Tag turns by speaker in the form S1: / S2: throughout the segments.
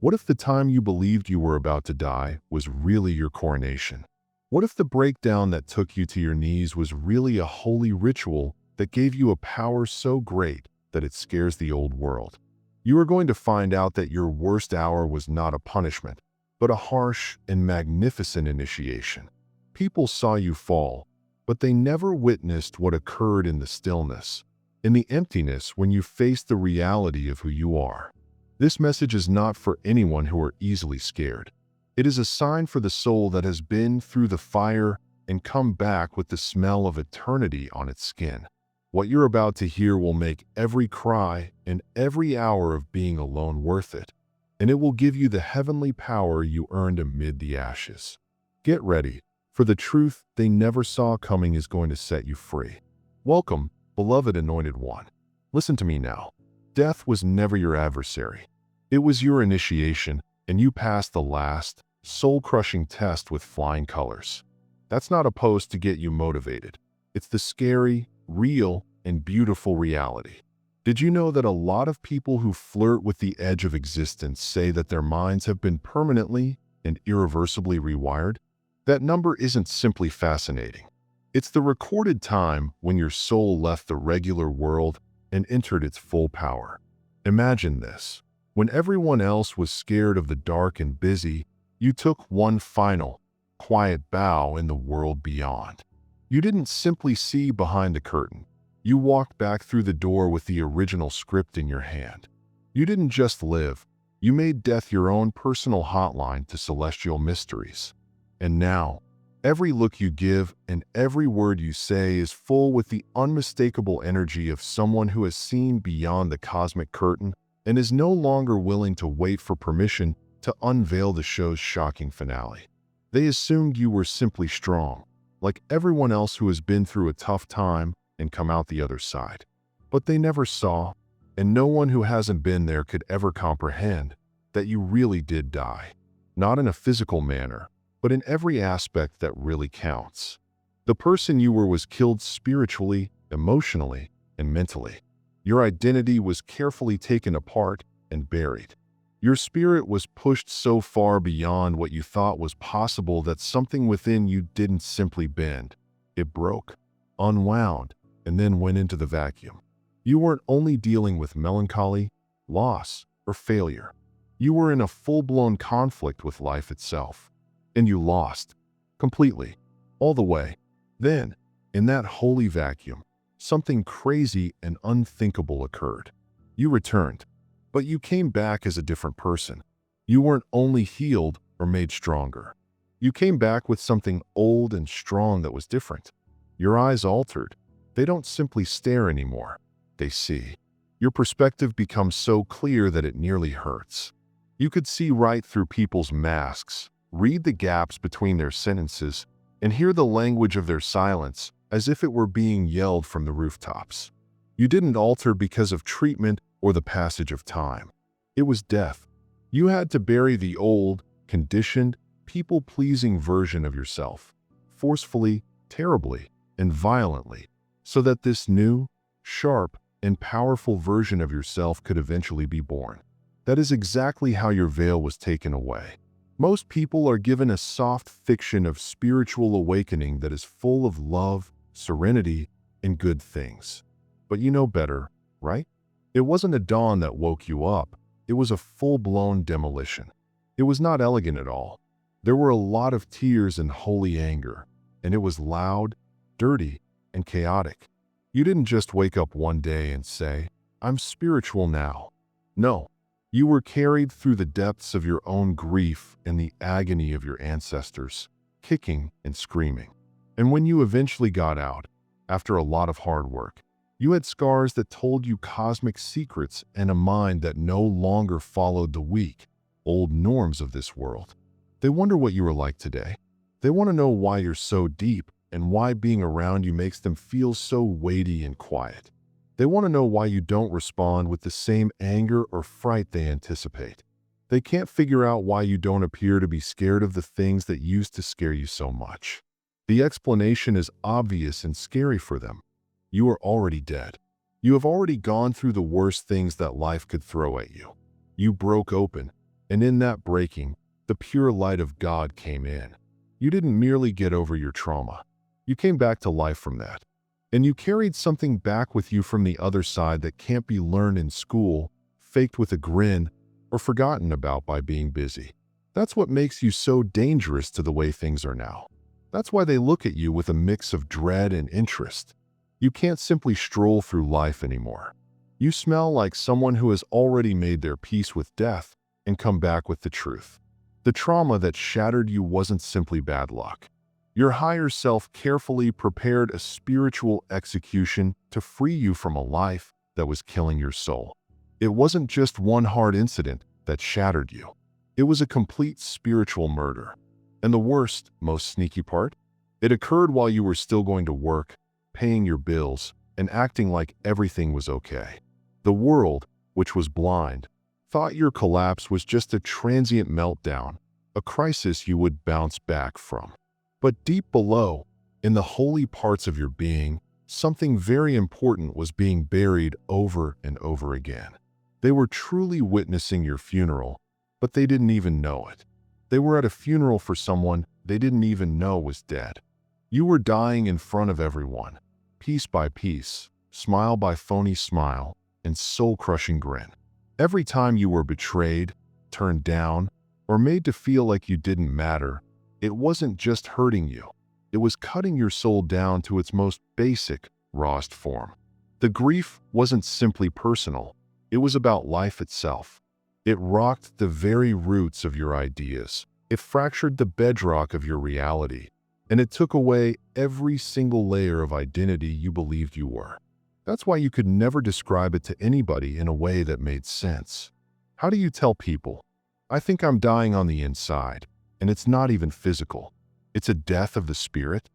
S1: What if the time you believed you were about to die was really your coronation? What if the breakdown that took you to your knees was really a holy ritual that gave you a power so great that it scares the old world? You are going to find out that your worst hour was not a punishment, but a harsh and magnificent initiation. People saw you fall, but they never witnessed what occurred in the stillness, in the emptiness when you faced the reality of who you are. This message is not for anyone who are easily scared. It is a sign for the soul that has been through the fire and come back with the smell of eternity on its skin. What you're about to hear will make every cry and every hour of being alone worth it, and it will give you the heavenly power you earned amid the ashes. Get ready, for the truth they never saw coming is going to set you free. Welcome, beloved anointed one. Listen to me now. Death was never your adversary. It was your initiation, and you passed the last, soul-crushing test with flying colors. That's not a pose to get you motivated. It's the scary, real, and beautiful reality. Did you know that a lot of people who flirt with the edge of existence say that their minds have been permanently and irreversibly rewired? That number isn't simply fascinating. It's the recorded time when your soul left the regular world and entered its full power. Imagine this. When everyone else was scared of the dark and busy, you took one final, quiet bow in the world beyond. You didn't simply see behind the curtain. You walked back through the door with the original script in your hand. You didn't just live. You made death your own personal hotline to celestial mysteries. And now, every look you give and every word you say is full with the unmistakable energy of someone who has seen beyond the cosmic curtain and is no longer willing to wait for permission to unveil the show's shocking finale. They assumed you were simply strong, like everyone else who has been through a tough time and come out the other side. But they never saw, and no one who hasn't been there could ever comprehend, that you really did die. Not in a physical manner, but in every aspect that really counts. The person you were was killed spiritually, emotionally, and mentally. Your identity was carefully taken apart and buried. Your spirit was pushed so far beyond what you thought was possible that something within you didn't simply bend. It broke, unwound, and then went into the vacuum. You weren't only dealing with melancholy, loss, or failure. You were in a full-blown conflict with life itself. And you lost. Completely. All the way. Then, in that holy vacuum, something crazy and unthinkable occurred. You returned. But you came back as a different person. You weren't only healed or made stronger. You came back with something old and strong that was different. Your eyes altered. They don't simply stare anymore. They see. Your perspective becomes so clear that it nearly hurts. You could see right through people's masks, read the gaps between their sentences, and hear the language of their silence as if it were being yelled from the rooftops. You didn't alter because of treatment or the passage of time. It was death. You had to bury the old, conditioned, people-pleasing version of yourself, forcefully, terribly, and violently, so that this new, sharp, and powerful version of yourself could eventually be born. That is exactly how your veil was taken away. Most people are given a soft fiction of spiritual awakening that is full of love, serenity, and good things. But you know better, right? It wasn't a dawn that woke you up. It was a full-blown demolition. It was not elegant at all. There were a lot of tears and holy anger, and it was loud, dirty, and chaotic. You didn't just wake up one day and say, "I'm spiritual now." No. You were carried through the depths of your own grief and the agony of your ancestors, kicking and screaming. And when you eventually got out, after a lot of hard work, you had scars that told you cosmic secrets and a mind that no longer followed the weak, old norms of this world. They wonder what you are like today. They want to know why you're so deep and why being around you makes them feel so weighty and quiet. They want to know why you don't respond with the same anger or fright they anticipate. They can't figure out why you don't appear to be scared of the things that used to scare you so much. The explanation is obvious and scary for them. You are already dead. You have already gone through the worst things that life could throw at you. You broke open. And in that breaking, the pure light of God came in. You didn't merely get over your trauma. You came back to life from that. And you carried something back with you from the other side that can't be learned in school, faked with a grin, or forgotten about by being busy. That's what makes you so dangerous to the way things are now. That's why they look at you with a mix of dread and interest. You can't simply stroll through life anymore. You smell like someone who has already made their peace with death and come back with the truth. The trauma that shattered you wasn't simply bad luck. Your higher self carefully prepared a spiritual execution to free you from a life that was killing your soul. It wasn't just one hard incident that shattered you. It was a complete spiritual murder. And the worst, most sneaky part? It occurred while you were still going to work, paying your bills, and acting like everything was okay. The world, which was blind, thought your collapse was just a transient meltdown, a crisis you would bounce back from. But deep below, in the holy parts of your being, something very important was being buried over and over again. They were truly witnessing your funeral, but they didn't even know it. They were at a funeral for someone they didn't even know was dead. You were dying in front of everyone, piece by piece, smile by phony smile, and soul-crushing grin. Every time you were betrayed, turned down, or made to feel like you didn't matter, it wasn't just hurting you. It was cutting your soul down to its most basic, rawest form. The grief wasn't simply personal. It was about life itself. It rocked the very roots of your ideas. It fractured the bedrock of your reality. And it took away every single layer of identity you believed you were. That's why you could never describe it to anybody in a way that made sense. How do you tell people, I think I'm dying on the inside, and it's not even physical? It's a death of the spirit?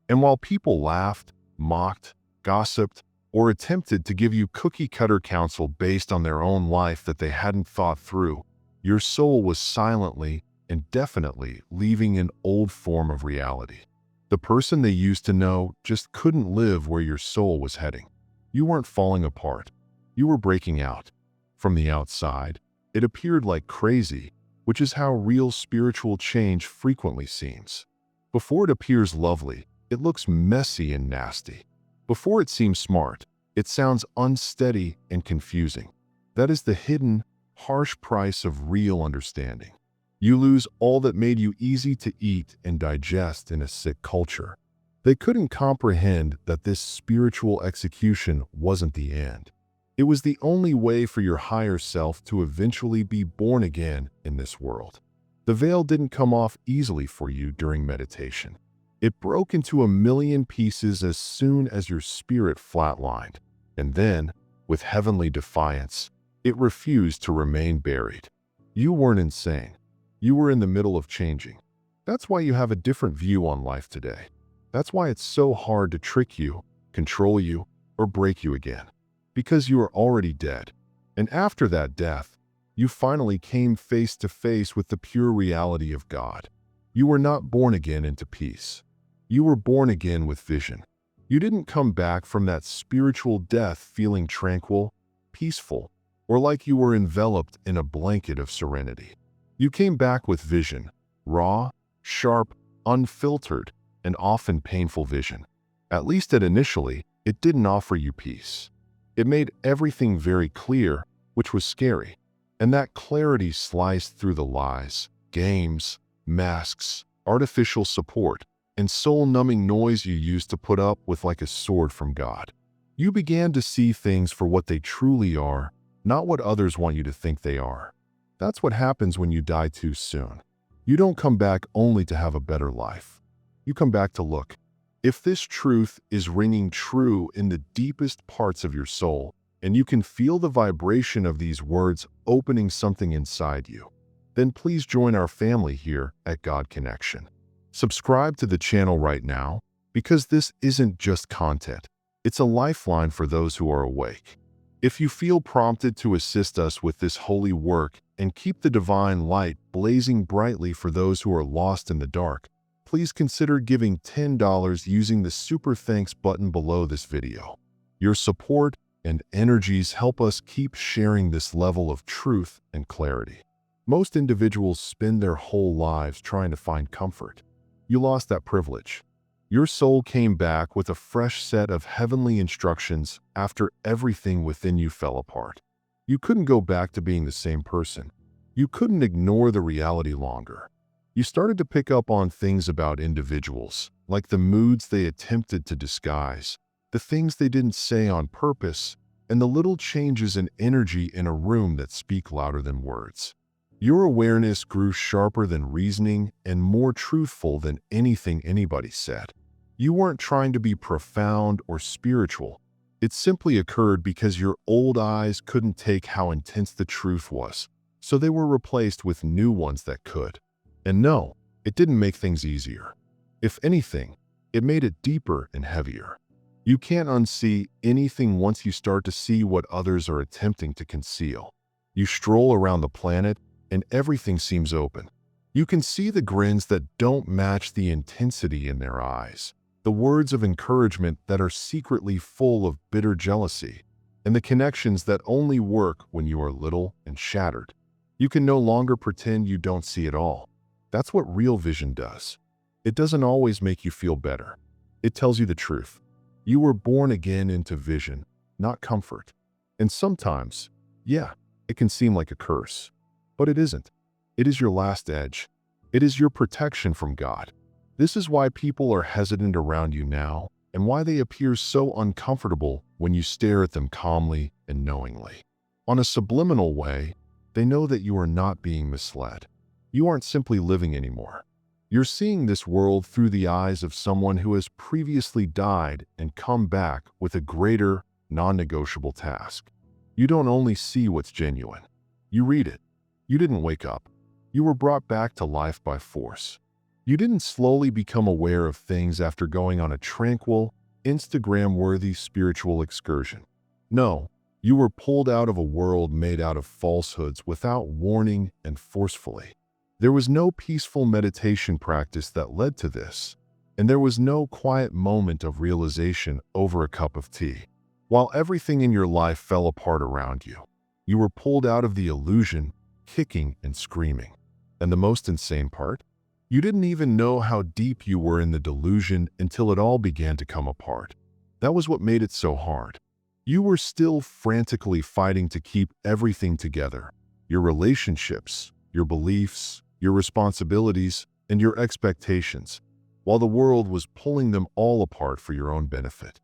S1: And while people laughed, mocked, gossiped, or attempted to give you cookie-cutter counsel based on their own life that they hadn't thought through, your soul was silently and definitely leaving an old form of reality. The person they used to know just couldn't live where your soul was heading. You weren't falling apart. You were breaking out. From the outside, it appeared like crazy, which is how real spiritual change frequently seems. Before it appears lovely, it looks messy and nasty. Before it seems smart, it sounds unsteady and confusing. That is the hidden, harsh price of real understanding. You lose all that made you easy to eat and digest in a sick culture. They couldn't comprehend that this spiritual execution wasn't the end. It was the only way for your higher self to eventually be born again in this world. The veil didn't come off easily for you during meditation. It broke into a million pieces as soon as your spirit flatlined. And then, with heavenly defiance, it refused to remain buried. You weren't insane. You were in the middle of changing. That's why you have a different view on life today. That's why it's so hard to trick you, control you, or break you again. Because you are already dead. And after that death, you finally came face to face with the pure reality of God. You were not born again into peace. You were born again with vision. You didn't come back from that spiritual death feeling tranquil, peaceful, or like you were enveloped in a blanket of serenity. You came back with vision, raw, sharp, unfiltered, and often painful vision. At least initially, it didn't offer you peace. It made everything very clear, which was scary. And that clarity sliced through the lies, games, masks, artificial support, and soul-numbing noise you used to put up with like a sword from God. You began to see things for what they truly are, not what others want you to think they are. That's what happens when you die too soon. You don't come back only to have a better life. You come back to look. If this truth is ringing true in the deepest parts of your soul, and you can feel the vibration of these words opening something inside you, then please join our family here at God Connection. Subscribe to the channel right now, because this isn't just content. It's a lifeline for those who are awake. If you feel prompted to assist us with this holy work and keep the divine light blazing brightly for those who are lost in the dark, please consider giving $10 using the Super Thanks button below this video. Your support and energies help us keep sharing this level of truth and clarity. Most individuals spend their whole lives trying to find comfort. You lost that privilege. Your soul came back with a fresh set of heavenly instructions after everything within you fell apart. You couldn't go back to being the same person. You couldn't ignore the reality longer. You started to pick up on things about individuals, like the moods they attempted to disguise, the things they didn't say on purpose, and the little changes in energy in a room that speak louder than words. Your awareness grew sharper than reasoning and more truthful than anything anybody said. You weren't trying to be profound or spiritual. It simply occurred because your old eyes couldn't take how intense the truth was, so they were replaced with new ones that could. And no, it didn't make things easier. If anything, it made it deeper and heavier. You can't unsee anything once you start to see what others are attempting to conceal. You stroll around the planet, and everything seems open. You can see the grins that don't match the intensity in their eyes, the words of encouragement that are secretly full of bitter jealousy, and the connections that only work when you are little and shattered. You can no longer pretend you don't see it all. That's what real vision does. It doesn't always make you feel better. It tells you the truth. You were born again into vision, not comfort. And sometimes, yeah, it can seem like a curse. But it isn't. It is your last edge. It is your protection from God. This is why people are hesitant around you now, and why they appear so uncomfortable when you stare at them calmly and knowingly. On a subliminal way, they know that you are not being misled. You aren't simply living anymore. You're seeing this world through the eyes of someone who has previously died and come back with a greater, non-negotiable task. You don't only see what's genuine. You read it. You didn't wake up. You were brought back to life by force. You didn't slowly become aware of things after going on a tranquil, Instagram-worthy spiritual excursion. No, you were pulled out of a world made out of falsehoods without warning and forcefully. There was no peaceful meditation practice that led to this, and there was no quiet moment of realization over a cup of tea. While everything in your life fell apart around you, you were pulled out of the illusion, kicking and screaming. And the most insane part? You didn't even know how deep you were in the delusion until it all began to come apart. That was what made it so hard. You were still frantically fighting to keep everything together. Your relationships, your beliefs, your responsibilities, and your expectations, while the world was pulling them all apart for your own benefit.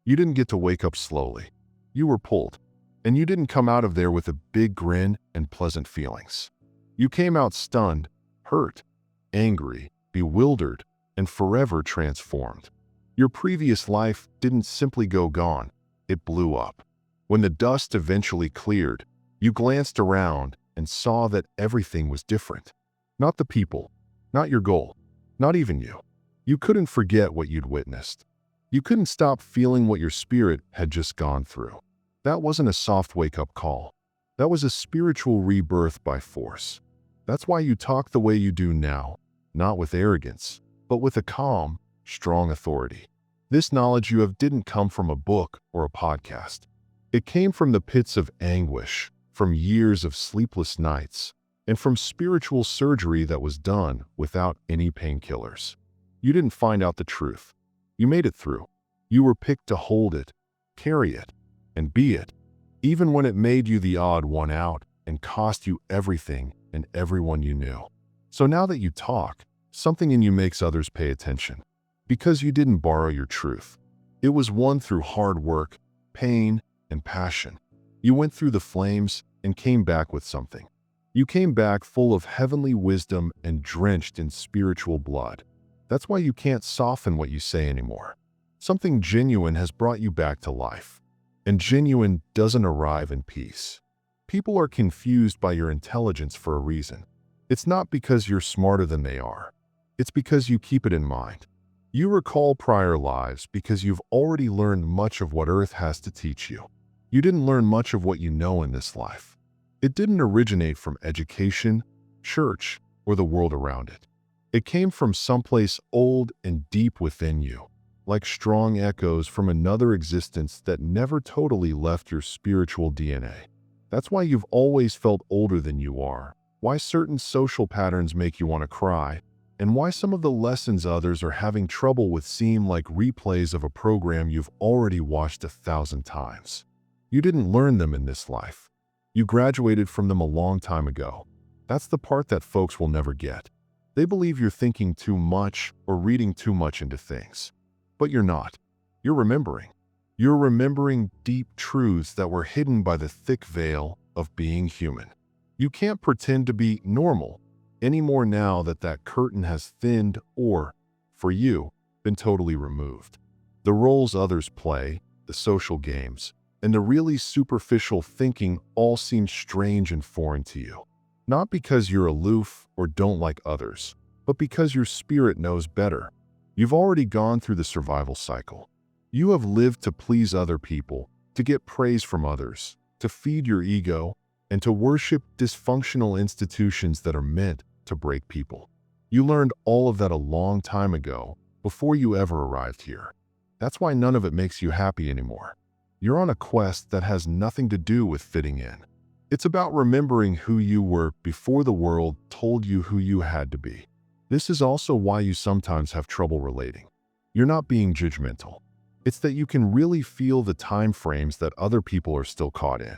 S1: You didn't get to wake up slowly. You were pulled. And you didn't come out of there with a big grin and pleasant feelings. You came out stunned, hurt, angry, bewildered, and forever transformed. Your previous life didn't simply go gone, it blew up. When the dust eventually cleared, you glanced around and saw that everything was different. Not the people, not your goal, not even you. You couldn't forget what you'd witnessed. You couldn't stop feeling what your spirit had just gone through. That wasn't a soft wake-up call. That was a spiritual rebirth by force. That's why you talk the way you do now, not with arrogance, but with a calm, strong authority. This knowledge you have didn't come from a book or a podcast. It came from the pits of anguish, from years of sleepless nights, and from spiritual surgery that was done without any painkillers. You didn't find out the truth. You made it through. You were picked to hold it, carry it, and be it, even when it made you the odd one out and cost you everything and everyone you knew. So now that you talk, something in you makes others pay attention. Because you didn't borrow your truth. It was won through hard work, pain, and passion. You went through the flames and came back with something. You came back full of heavenly wisdom and drenched in spiritual blood. That's why you can't soften what you say anymore. Something genuine has brought you back to life. And genuine doesn't arrive in peace. People are confused by your intelligence for a reason. It's not because you're smarter than they are. It's because you keep it in mind. You recall prior lives because you've already learned much of what Earth has to teach you. You didn't learn much of what you know in this life. It didn't originate from education, church, or the world around it. It came from someplace old and deep within you, like strong echoes from another existence that never totally left your spiritual DNA. That's why you've always felt older than you are, why certain social patterns make you want to cry, and why some of the lessons others are having trouble with seem like replays of a program you've already watched 1,000 times. You didn't learn them in this life. You graduated from them a long time ago. That's the part that folks will never get. They believe you're thinking too much or reading too much into things. But you're not. You're remembering. You're remembering deep truths that were hidden by the thick veil of being human. You can't pretend to be normal anymore now that that curtain has thinned or, for you, been totally removed. The roles others play, the social games, and the really superficial thinking all seem strange and foreign to you. Not because you're aloof or don't like others, but because your spirit knows better. You've already gone through the survival cycle. You have lived to please other people, to get praise from others, to feed your ego, and to worship dysfunctional institutions that are meant to break people. You learned all of that a long time ago, before you ever arrived here. That's why none of it makes you happy anymore. You're on a quest that has nothing to do with fitting in. It's about remembering who you were before the world told you who you had to be. This is also why you sometimes have trouble relating. You're not being judgmental. It's that you can really feel the time frames that other people are still caught in.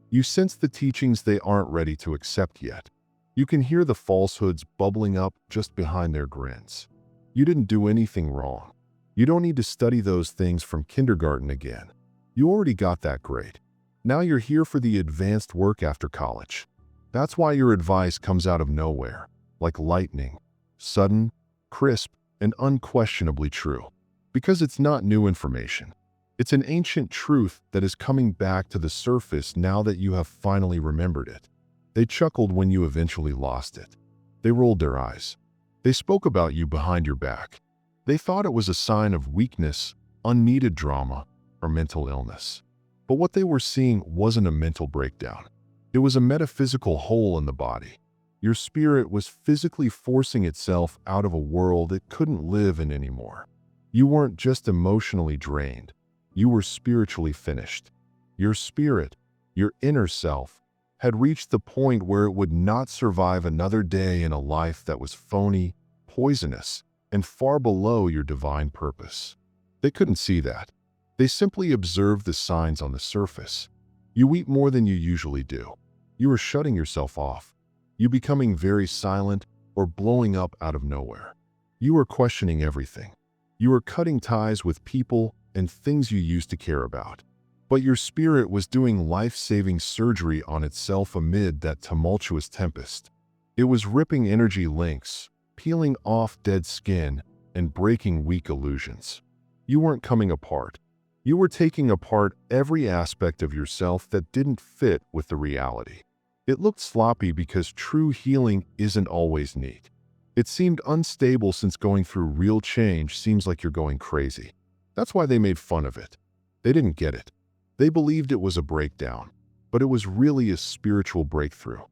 S1: You sense the teachings they aren't ready to accept yet. You can hear the falsehoods bubbling up just behind their grins. You didn't do anything wrong. You don't need to study those things from kindergarten again. You already got that grade. Now you're here for the advanced work after college. That's why your advice comes out of nowhere, like lightning, sudden, crisp, and unquestionably true. Because it's not new information. It's an ancient truth that is coming back to the surface now that you have finally remembered it. They chuckled when you eventually lost it. They rolled their eyes. They spoke about you behind your back. They thought it was a sign of weakness, unneeded drama, or mental illness. But what they were seeing wasn't a mental breakdown. It was a metaphysical hole in the body. Your spirit was physically forcing itself out of a world it couldn't live in anymore. You weren't just emotionally drained. You were spiritually finished. Your spirit, your inner self, had reached the point where it would not survive another day in a life that was phony, poisonous, and far below your divine purpose. They couldn't see that. They simply observed the signs on the surface. You eat more than you usually do. You were shutting yourself off. You becoming very silent or blowing up out of nowhere. You were questioning everything. You were cutting ties with people and things you used to care about. But your spirit was doing life-saving surgery on itself amid that tumultuous tempest. It was ripping energy links, peeling off dead skin, and breaking weak illusions. You weren't coming apart. You were taking apart every aspect of yourself that didn't fit with the reality. It looked sloppy because true healing isn't always neat. It seemed unstable since going through real change seems like you're going crazy. That's why they made fun of it. They didn't get it. They believed it was a breakdown, but it was really a spiritual breakthrough.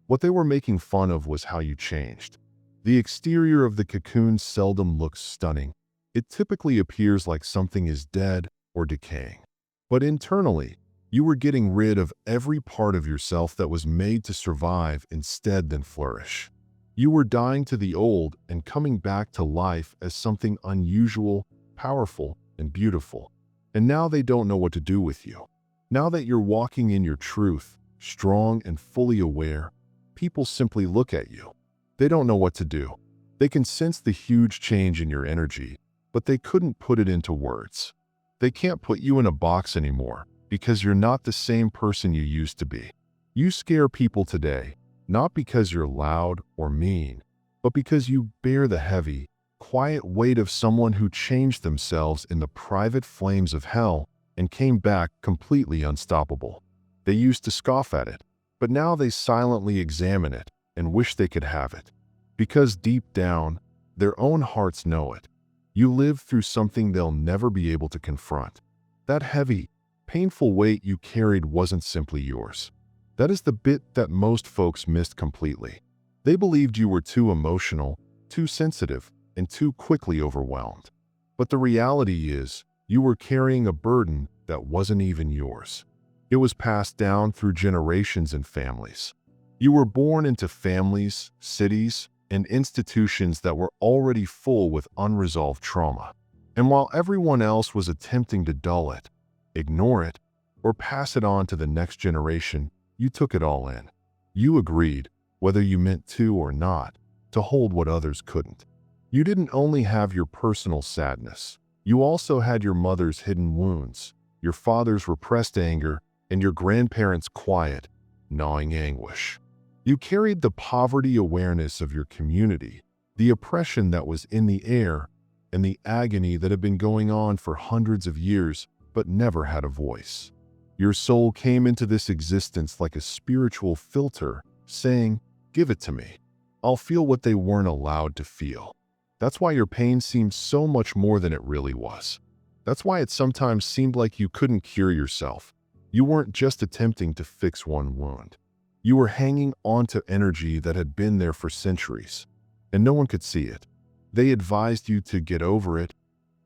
S1: What they were making fun of was how you changed. The exterior of the cocoon seldom looks stunning. It typically appears like something is dead or decaying. But internally, you were getting rid of every part of yourself that was made to survive instead than flourish. You were dying to the old and coming back to life as something unusual, powerful, and beautiful. And now they don't know what to do with you. Now that you're walking in your truth, strong and fully aware, people simply look at you. They don't know what to do. They can sense the huge change in your energy, but they couldn't put it into words. They can't put you in a box anymore because you're not the same person you used to be. You scare people today, not because you're loud or mean, but because you bear the heavy, quiet weight of someone who changed themselves in the private flames of hell and came back completely unstoppable. They used to scoff at it, but now they silently examine it and wish they could have it. Because deep down, their own hearts know it. You lived through something they'll never be able to confront. That heavy, painful weight you carried wasn't simply yours. That is the bit that most folks missed completely. They believed you were too emotional, too sensitive, and too quickly overwhelmed. But the reality is, you were carrying a burden that wasn't even yours. It was passed down through generations and families. You were born into families, cities, and institutions that were already full with unresolved trauma. And while everyone else was attempting to dull it, ignore it, or pass it on to the next generation, you took it all in. You agreed, whether you meant to or not, to hold what others couldn't. You didn't only have your personal sadness. You also had your mother's hidden wounds, your father's repressed anger, and your grandparents' quiet, gnawing anguish. You carried the poverty awareness of your community, the oppression that was in the air, and the agony that had been going on for hundreds of years but never had a voice. Your soul came into this existence like a spiritual filter, saying, "Give it to me. I'll feel what they weren't allowed to feel." That's why your pain seemed so much more than it really was. That's why it sometimes seemed like you couldn't cure yourself. You weren't just attempting to fix one wound. You were hanging onto energy that had been there for centuries, and no one could see it. They advised you to get over it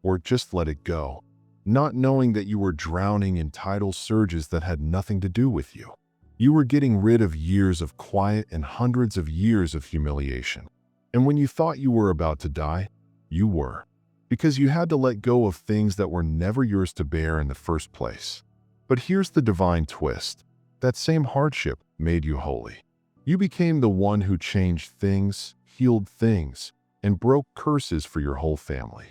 S1: or just let it go, not knowing that you were drowning in tidal surges that had nothing to do with you. You were getting rid of years of quiet and hundreds of years of humiliation. And when you thought you were about to die, you were. Because you had to let go of things that were never yours to bear in the first place. But here's the divine twist. That same hardship made you holy. You became the one who changed things, healed things, and broke curses for your whole family.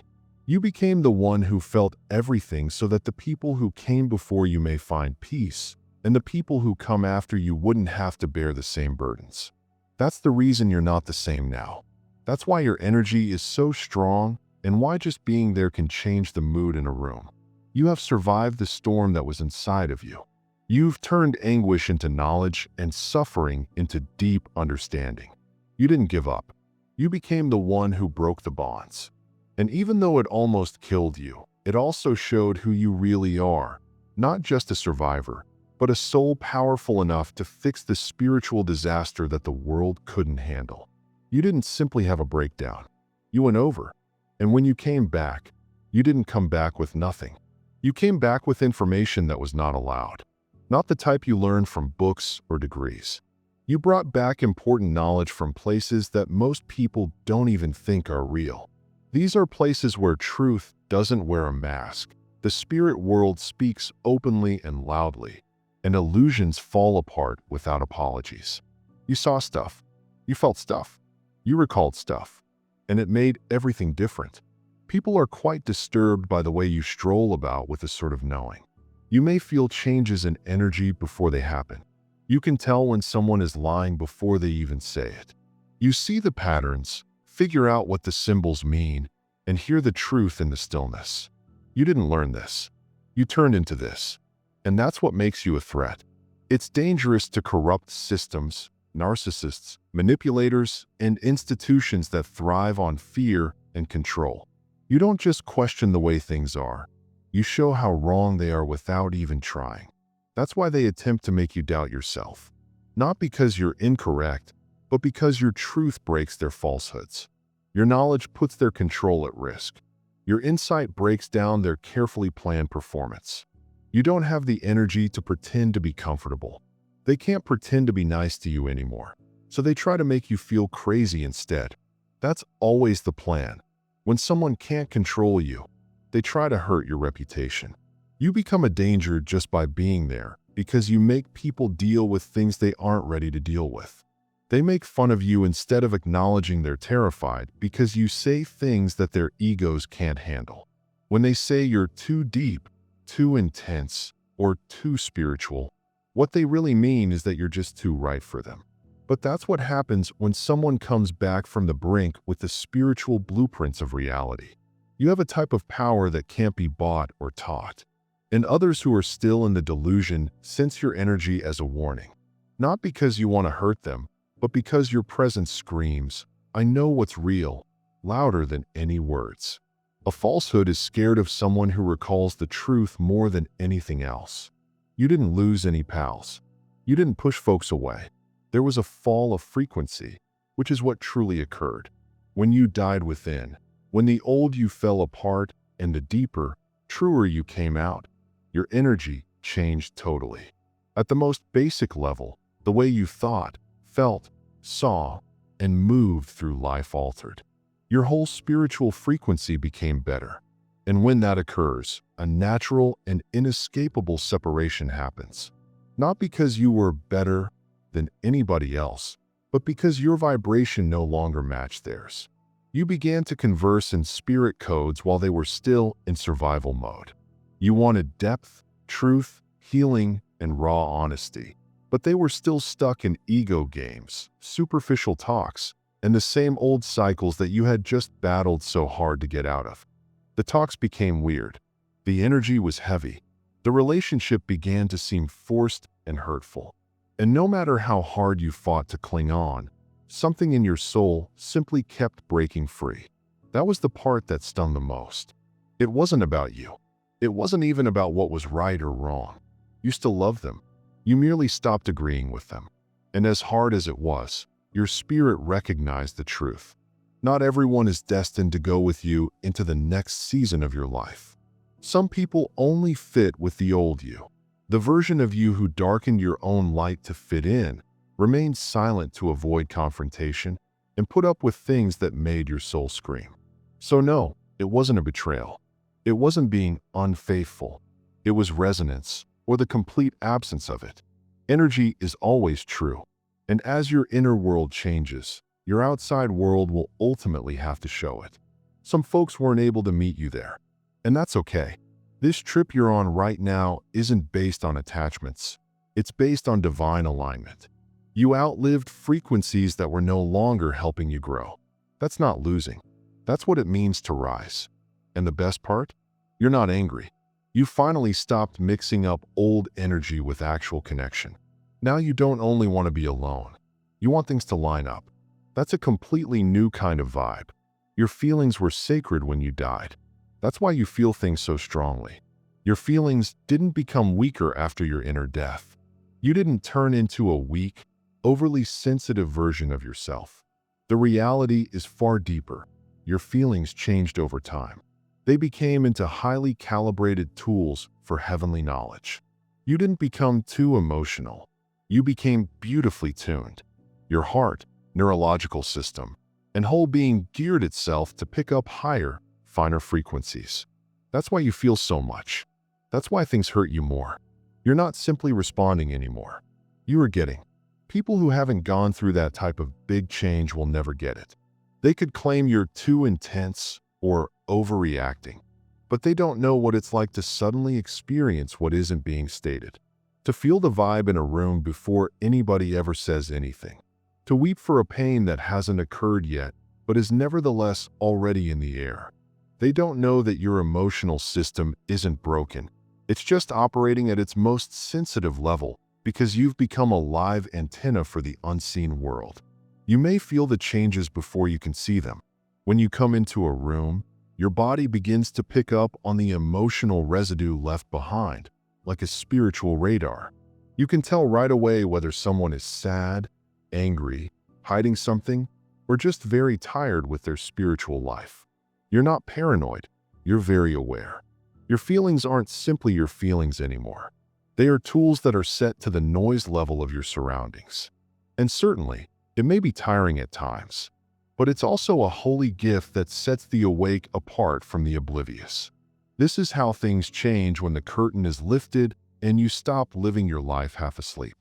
S1: You became the one who felt everything so that the people who came before you may find peace, and the people who come after you wouldn't have to bear the same burdens. That's the reason you're not the same now. That's why your energy is so strong, and why just being there can change the mood in a room. You have survived the storm that was inside of you. You've turned anguish into knowledge and suffering into deep understanding. You didn't give up. You became the one who broke the bonds. And even though it almost killed you, it also showed who you really are, not just a survivor, but a soul powerful enough to fix the spiritual disaster that the world couldn't handle. You didn't simply have a breakdown. You went over. And when you came back, you didn't come back with nothing. You came back with information that was not allowed. Not the type you learned from books or degrees. You brought back important knowledge from places that most people don't even think are real. These are places where truth doesn't wear a mask. The spirit world speaks openly and loudly, and illusions fall apart without apologies. You saw stuff. You felt stuff. You recalled stuff. And it made everything different. People are quite disturbed by the way you stroll about with a sort of knowing. You may feel changes in energy before they happen. You can tell when someone is lying before they even say it. You see the patterns, figure out what the symbols mean, and hear the truth in the stillness. You didn't learn this. You turned into this. And that's what makes you a threat. It's dangerous to corrupt systems, narcissists, manipulators, and institutions that thrive on fear and control. You don't just question the way things are. You show how wrong they are without even trying. That's why they attempt to make you doubt yourself. Not because you're incorrect, but because your truth breaks their falsehoods. Your knowledge puts their control at risk. Your insight breaks down their carefully planned performance. You don't have the energy to pretend to be comfortable. They can't pretend to be nice to you anymore, so they try to make you feel crazy instead. That's always the plan. When someone can't control you, they try to hurt your reputation. You become a danger just by being there because you make people deal with things they aren't ready to deal with. They make fun of you instead of acknowledging they're terrified because you say things that their egos can't handle. When they say you're too deep, too intense, or too spiritual, what they really mean is that you're just too right for them. But that's what happens when someone comes back from the brink with the spiritual blueprints of reality. You have a type of power that can't be bought or taught. And others who are still in the delusion sense your energy as a warning. Not because you want to hurt them, but because your presence screams, "I know what's real," louder than any words. A falsehood is scared of someone who recalls the truth more than anything else. You didn't lose any pals. You didn't push folks away. There was a fall of frequency, which is what truly occurred. When you died within, when the old you fell apart and the deeper, truer you came out, your energy changed totally. At the most basic level, the way you thought, felt, saw, and moved through life altered. Your whole spiritual frequency became better. And when that occurs, a natural and inescapable separation happens. Not because you were better than anybody else, but because your vibration no longer matched theirs. You began to converse in spirit codes while they were still in survival mode. You wanted depth, truth, healing, and raw honesty. But they were still stuck in ego games, superficial talks, and the same old cycles that you had just battled so hard to get out of. The talks became weird. The energy was heavy. The relationship began to seem forced and hurtful. And no matter how hard you fought to cling on, something in your soul simply kept breaking free. That was the part that stung the most. It wasn't about you. It wasn't even about what was right or wrong. You still loved them. You merely stopped agreeing with them. And as hard as it was, your spirit recognized the truth. Not everyone is destined to go with you into the next season of your life. Some people only fit with the old you. The version of you who darkened your own light to fit in, remained silent to avoid confrontation, and put up with things that made your soul scream. So no, it wasn't a betrayal. It wasn't being unfaithful. It was resonance, or the complete absence of it. Energy is always true, and as your inner world changes, your outside world will ultimately have to show it. Some folks weren't able to meet you there, and that's okay. This trip you're on right now isn't based on attachments. It's based on divine alignment. You outlived frequencies that were no longer helping you grow. That's not losing. That's what it means to rise. And the best part? You're not angry. You finally stopped mixing up old energy with actual connection. Now you don't only want to be alone. You want things to line up. That's a completely new kind of vibe. Your feelings were sacred when you died. That's why you feel things so strongly. Your feelings didn't become weaker after your inner death. You didn't turn into a weak, overly sensitive version of yourself. The reality is far deeper. Your feelings changed over time. They became into highly calibrated tools for heavenly knowledge. You didn't become too emotional. You became beautifully tuned. Your heart, neurological system, and whole being geared itself to pick up higher, finer frequencies. That's why you feel so much. That's why things hurt you more. You're not simply responding anymore. You are getting. People who haven't gone through that type of big change will never get it. They could claim you're too intense or overreacting, but they don't know what it's like to suddenly experience what isn't being stated. To feel the vibe in a room before anybody ever says anything. To weep for a pain that hasn't occurred yet, but is nevertheless already in the air. They don't know that your emotional system isn't broken. It's just operating at its most sensitive level because you've become a live antenna for the unseen world. You may feel the changes before you can see them. When you come into a room, your body begins to pick up on the emotional residue left behind, like a spiritual radar. You can tell right away whether someone is sad, angry, hiding something, or just very tired with their spiritual life. You're not paranoid. You're very aware. Your feelings aren't simply your feelings anymore. They are tools that are set to the noise level of your surroundings. And certainly, it may be tiring at times, but it's also a holy gift that sets the awake apart from the oblivious. This is how things change when the curtain is lifted and you stop living your life half asleep.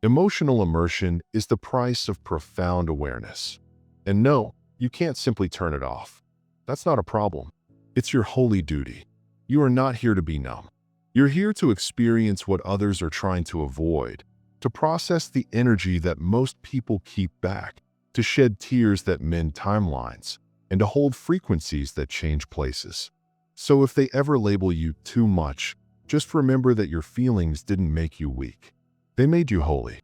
S1: Emotional immersion is the price of profound awareness. And no, you can't simply turn it off. That's not a problem. It's your holy duty. You are not here to be numb. You're here to experience what others are trying to avoid, to process the energy that most people keep back, to shed tears that mend timelines, and to hold frequencies that change places. So if they ever label you too much, just remember that your feelings didn't make you weak. They made you holy.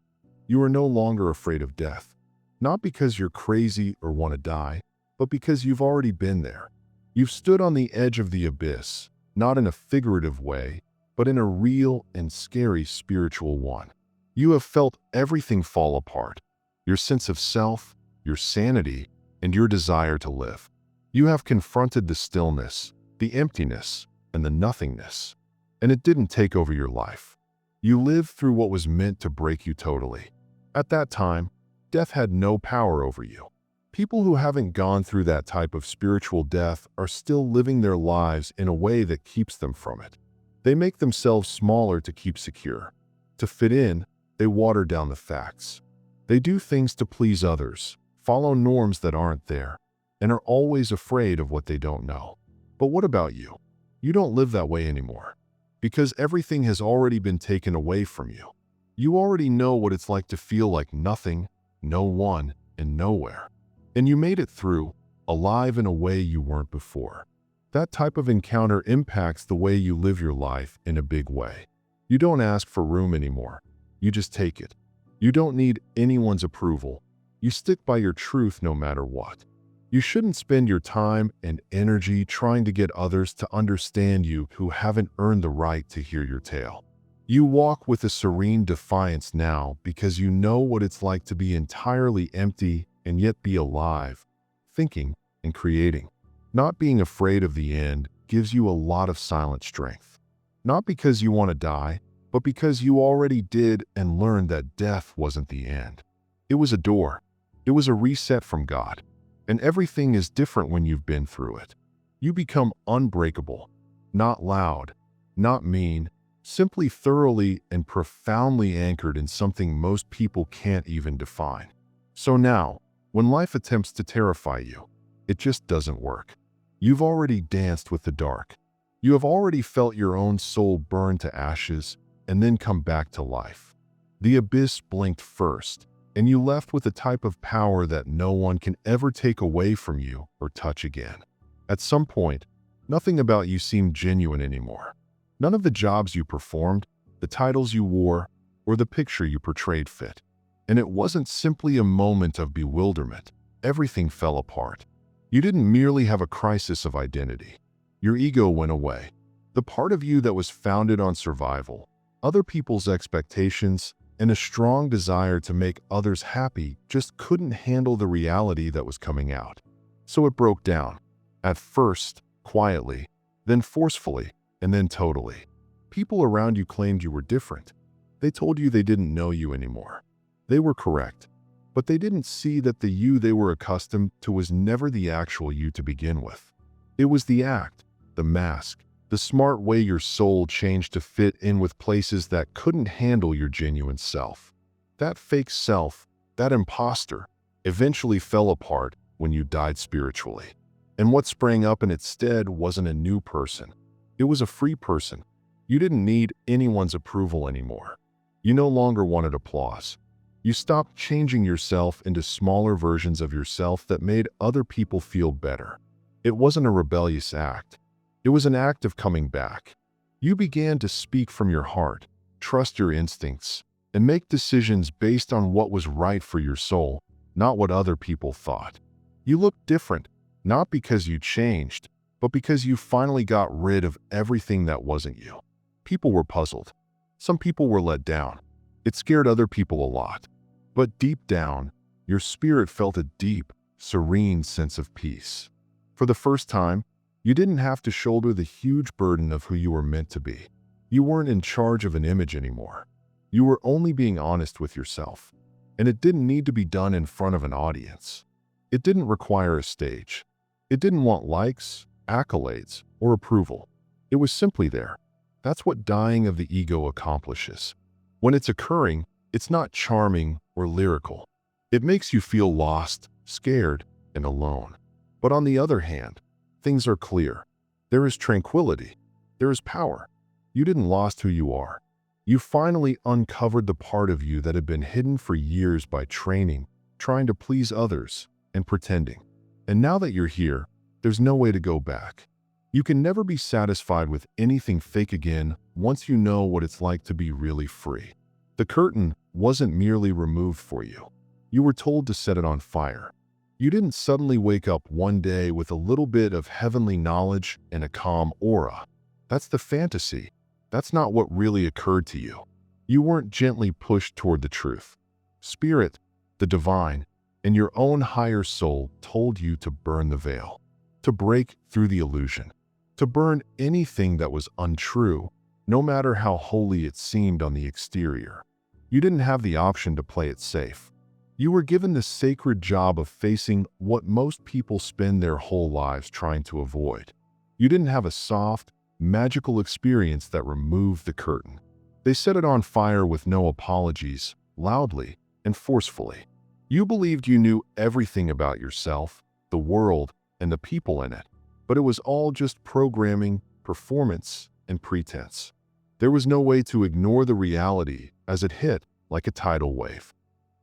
S1: You are no longer afraid of death, not because you're crazy or want to die, but because you've already been there. You've stood on the edge of the abyss, not in a figurative way, but in a real and scary spiritual one. You have felt everything fall apart, your sense of self, your sanity, and your desire to live. You have confronted the stillness, the emptiness, and the nothingness, and it didn't take over your life. You lived through what was meant to break you totally. At that time, Death had no power over you. People who haven't gone through that type of spiritual death are still living their lives in a way that keeps them from it. They make themselves smaller to keep secure. To fit in, they water down the facts. They do things to please others, follow norms that aren't there, and are always afraid of what they don't know. But what about you? You don't live that way anymore, because everything has already been taken away from you. You already know what it's like to feel like nothing, no one, and nowhere. And you made it through, alive in a way you weren't before. That type of encounter impacts the way you live your life in a big way. You don't ask for room anymore. You just take it. You don't need anyone's approval. You stick by your truth no matter what. You shouldn't spend your time and energy trying to get others to understand you who haven't earned the right to hear your tale. You walk with a serene defiance now because you know what it's like to be entirely empty and yet be alive, thinking and creating. Not being afraid of the end gives you a lot of silent strength. Not because you want to die, but because you already did and learned that death wasn't the end. It was a door. It was a reset from God. And everything is different when you've been through it. You become unbreakable, not loud, not mean, simply thoroughly and profoundly anchored in something most people can't even define. So now, when life attempts to terrify you, it just doesn't work. You've already danced with the dark. You have already felt your own soul burn to ashes and then come back to life. The abyss blinked first, and you left with a type of power that no one can ever take away from you or touch again. At some point, nothing about you seemed genuine anymore. None of the jobs you performed, the titles you wore, or the picture you portrayed fit. And it wasn't simply a moment of bewilderment. Everything fell apart. You didn't merely have a crisis of identity. Your ego went away. The part of you that was founded on survival, other people's expectations, and a strong desire to make others happy just couldn't handle the reality that was coming out. So it broke down. At first, quietly, then forcefully, and then totally. People around you claimed you were different. They told you they didn't know you anymore. They were correct, but they didn't see that the you they were accustomed to was never the actual you to begin with. It was the act, the mask, the smart way your soul changed to fit in with places that couldn't handle your genuine self. That fake self, that imposter, eventually fell apart when you died spiritually. And what sprang up in its stead wasn't a new person. It was a free person. You didn't need anyone's approval anymore. You no longer wanted applause. You stopped changing yourself into smaller versions of yourself that made other people feel better. It wasn't a rebellious act. It was an act of coming back. You began to speak from your heart, trust your instincts, and make decisions based on what was right for your soul, not what other people thought. You looked different, not because you changed, but because you finally got rid of everything that wasn't you. People were puzzled. Some people were let down. It scared other people a lot. But deep down, your spirit felt a deep, serene sense of peace. For the first time, you didn't have to shoulder the huge burden of who you were meant to be. You weren't in charge of an image anymore. You were only being honest with yourself. And it didn't need to be done in front of an audience. It didn't require a stage. It didn't want likes, accolades, or approval. It was simply there. That's what dying of the ego accomplishes. When it's occurring, it's not charming or lyrical. It makes you feel lost, scared, and alone. But on the other hand, things are clear. There is tranquility. There is power. You didn't lost who you are. You finally uncovered the part of you that had been hidden for years by training, trying to please others, and pretending. And now that you're here, there's no way to go back. You can never be satisfied with anything fake again once you know what it's like to be really free. The curtain wasn't merely removed for you. You were told to set it on fire. You didn't suddenly wake up one day with a little bit of heavenly knowledge and a calm aura. That's the fantasy. That's not what really occurred to you. You weren't gently pushed toward the truth. Spirit, the divine, and your own higher soul told you to burn the veil, to break through the illusion, to burn anything that was untrue, no matter how holy it seemed on the exterior. You didn't have the option to play it safe. You were given the sacred job of facing what most people spend their whole lives trying to avoid. You didn't have a soft, magical experience that removed the curtain. They set it on fire with no apologies, loudly and forcefully. You believed you knew everything about yourself, the world, and the people in it, but it was all just programming, performance, and pretense. There was no way to ignore the reality as it hit like a tidal wave.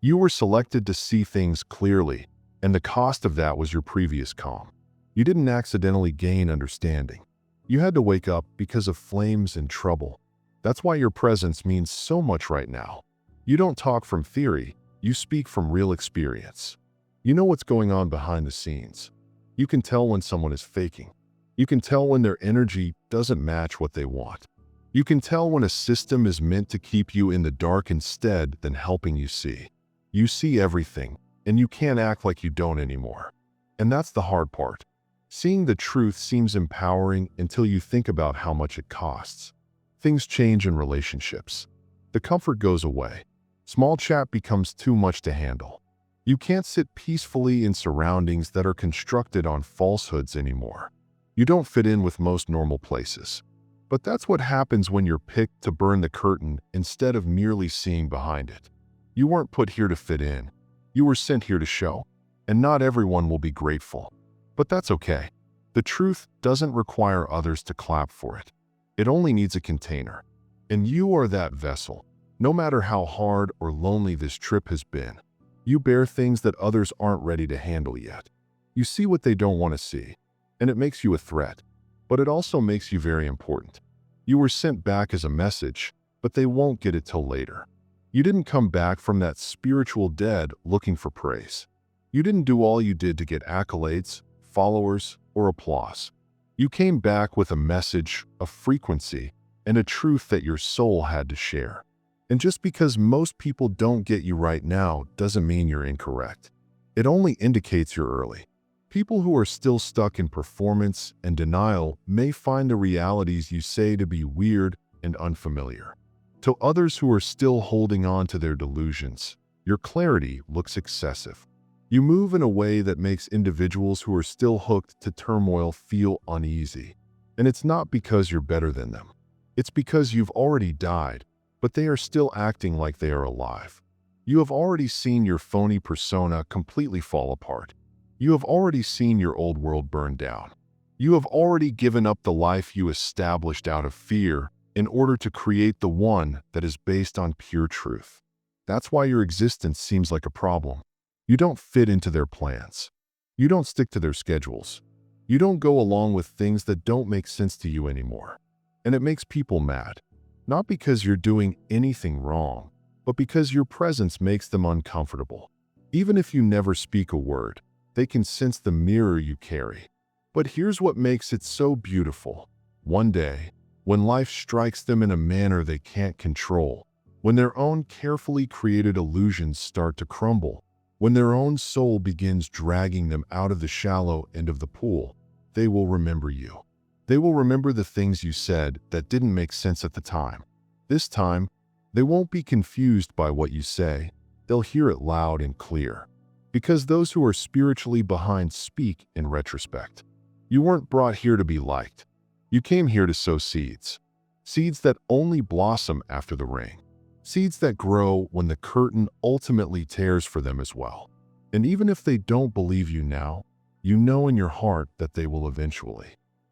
S1: You were selected to see things clearly, and the cost of that was your previous calm. You didn't accidentally gain understanding. You had to wake up because of flames and trouble. That's why your presence means so much right now. You don't talk from theory, you speak from real experience. You know what's going on behind the scenes. You can tell when someone is faking. You can tell when their energy doesn't match what they want. You can tell when a system is meant to keep you in the dark instead than helping you see. You see everything, and you can't act like you don't anymore. And that's the hard part. Seeing the truth seems empowering until you think about how much it costs. Things change in relationships. The comfort goes away. Small chat becomes too much to handle. You can't sit peacefully in surroundings that are constructed on falsehoods anymore. You don't fit in with most normal places. But that's what happens when you're picked to burn the curtain instead of merely seeing behind it. You weren't put here to fit in. You were sent here to show. And not everyone will be grateful. But that's okay. The truth doesn't require others to clap for it. It only needs a container. And you are that vessel. No matter how hard or lonely this trip has been, you bear things that others aren't ready to handle yet. You see what they don't want to see. And it makes you a threat. But it also makes you very important. You were sent back as a message, but they won't get it till later. You didn't come back from that spiritual dead looking for praise. You didn't do all you did to get accolades, followers, or applause. You came back with a message, a frequency, and a truth that your soul had to share. And just because most people don't get you right now doesn't mean you're incorrect. It only indicates you're early. People who are still stuck in performance and denial may find the realities you say to be weird and unfamiliar. To others who are still holding on to their delusions, your clarity looks excessive. You move in a way that makes individuals who are still hooked to turmoil feel uneasy. And it's not because you're better than them. It's because you've already died, but they are still acting like they are alive. You have already seen your phony persona completely fall apart. You have already seen your old world burn down. You have already given up the life you established out of fear in order to create the one that is based on pure truth. That's why your existence seems like a problem. You don't fit into their plans. You don't stick to their schedules. You don't go along with things that don't make sense to you anymore. And it makes people mad. Not because you're doing anything wrong, but because your presence makes them uncomfortable. Even if you never speak a word, they can sense the mirror you carry. But here's what makes it so beautiful. One day, when life strikes them in a manner they can't control, when their own carefully created illusions start to crumble, when their own soul begins dragging them out of the shallow end of the pool, they will remember you. They will remember the things you said that didn't make sense at the time. This time, they won't be confused by what you say. They'll hear it loud and clear. Because those who are spiritually behind speak in retrospect. You weren't brought here to be liked. You came here to sow seeds. Seeds that only blossom after the rain. Seeds that grow when the curtain ultimately tears for them as well. And even if they don't believe you now, you know in your heart that they will eventually.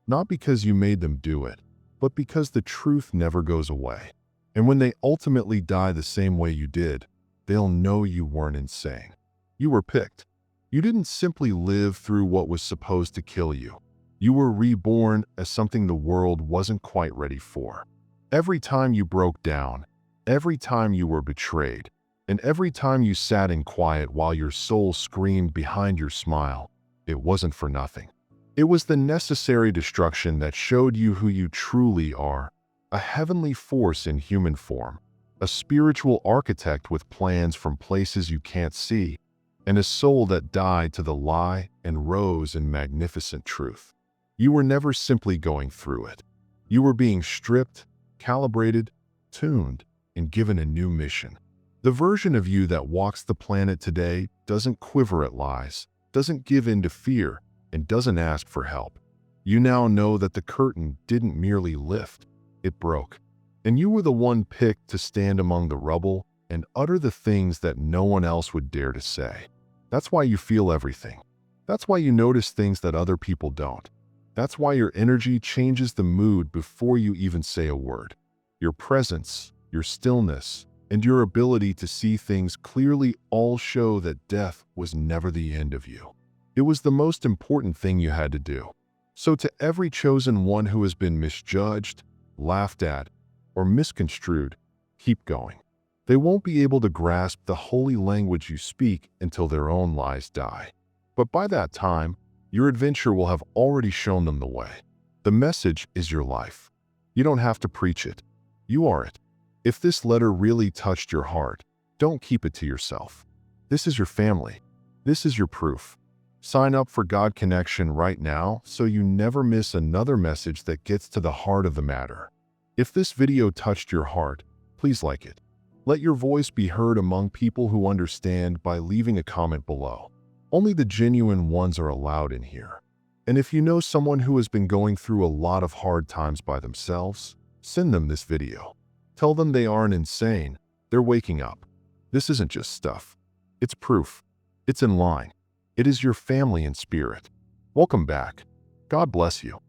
S1: Not because you made them do it, but because the truth never goes away. And when they ultimately die the same way you did, they'll know you weren't insane. You were picked. You didn't simply live through what was supposed to kill you. You were reborn as something the world wasn't quite ready for. Every time you broke down, every time you were betrayed, and every time you sat in quiet while your soul screamed behind your smile, it wasn't for nothing. It was the necessary destruction that showed you who you truly are, a heavenly force in human form, a spiritual architect with plans from places you can't see, and a soul that died to the lie and rose in magnificent truth. You were never simply going through it. You were being stripped, calibrated, tuned, and given a new mission. The version of you that walks the planet today doesn't quiver at lies, doesn't give in to fear, and doesn't ask for help. You now know that the curtain didn't merely lift, it broke. And you were the one picked to stand among the rubble and utter the things that no one else would dare to say. That's why you feel everything. That's why you notice things that other people don't. That's why your energy changes the mood before you even say a word. Your presence, your stillness, and your ability to see things clearly all show that death was never the end of you. It was the most important thing you had to do. So to every chosen one who has been misjudged, laughed at, or misconstrued, keep going. They won't be able to grasp the holy language you speak until their own lies die. But by that time, your adventure will have already shown them the way. The message is your life. You don't have to preach it. You are it. If this letter really touched your heart, don't keep it to yourself. This is your family. This is your proof. Sign up for God Connection right now so you never miss another message that gets to the heart of the matter. If this video touched your heart, please like it. Let your voice be heard among people who understand by leaving a comment below. Only the genuine ones are allowed in here. And if you know someone who has been going through a lot of hard times by themselves, send them this video. Tell them they aren't insane, they're waking up. This isn't just stuff. It's proof. It's in line. It is your family in spirit. Welcome back. God bless you.